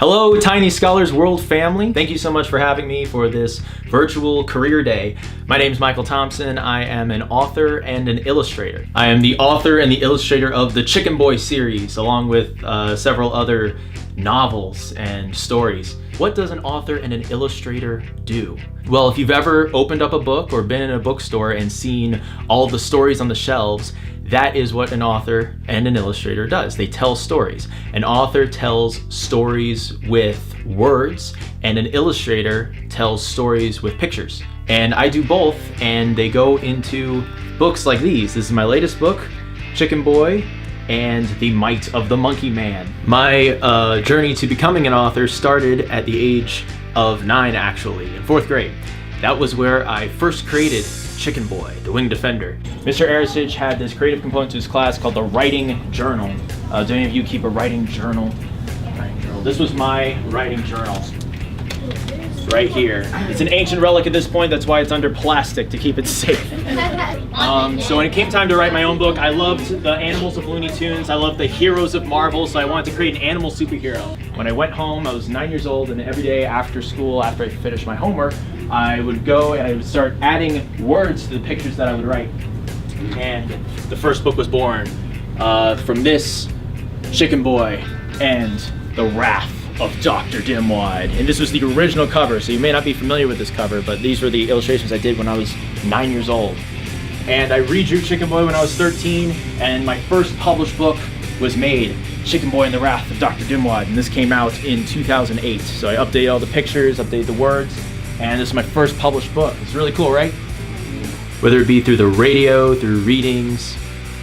Hello, Tiny Scholars World family. Thank you so much for having me for this virtual career day. My name is Michael Thompson. I am an author and an illustrator. I am the author and the illustrator of the Chicken Boy series, along with several other novels and stories. What does an author and an illustrator do? Well, if you've ever opened up a book or been in a bookstore and seen all the stories on the shelves, that is what an author and an illustrator does. They tell stories. An author tells stories with words, and an illustrator tells stories with pictures. And I do both, and they go into books like these. This is my latest book, Chicken Boy and the Might of the Monkey Man. My journey to becoming an author started at the age of 9, actually, in 4th grade. That was where I first created Chicken Boy, the Winged Defender. Mr. Arisage had this creative component to his class called the writing journal. Do any of you keep a writing journal? This was my writing journal. Right here. It's an ancient relic at this point, that's why it's under plastic to keep it safe. So when it came time to write my own book, I loved the animals of Looney Tunes, I loved the heroes of Marvel, so I wanted to create an animal superhero. When I went home, I was 9 years old, and every day after school, after I finished my homework, I would go and I would start adding words to the pictures that I would write. And the first book was born from this Chicken Boy and the Wrath of Dr. Dimwad. And this was the original cover, so you may not be familiar with this cover, but these were the illustrations I did when I was 9 years old. And I redrew Chicken Boy when I was 13, and my first published book was made, Chicken Boy and the Wrath of Dr. Dimwad, and this came out in 2008. So I updated all the pictures, updated the words, and this is my first published book. It's really cool, right? Whether it be through the radio, through readings,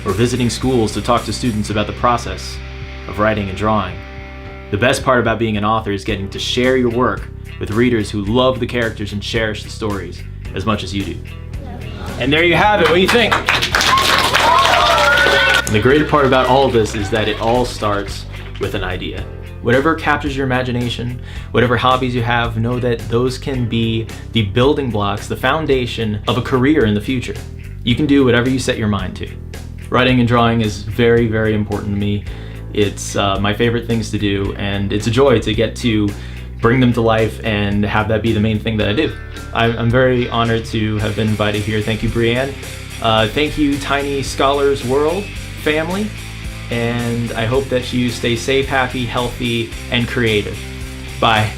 or visiting schools to talk to students about the process of writing and drawing, the best part about being an author is getting to share your work with readers who love the characters and cherish the stories as much as you do. And there you have it. What do you think? And the greater part about all of this is that it all starts with an idea. Whatever captures your imagination, whatever hobbies you have, know that those can be the building blocks, the foundation of a career in the future. You can do whatever you set your mind to. Writing and drawing is very, very important to me. It's my favorite things to do, and it's a joy to get to bring them to life and have that be the main thing that I do. I'm very honored to have been invited here. Thank you, Brianne. Thank you, Tiny Scholars World family. And I hope that you stay safe, happy, healthy, and creative. Bye.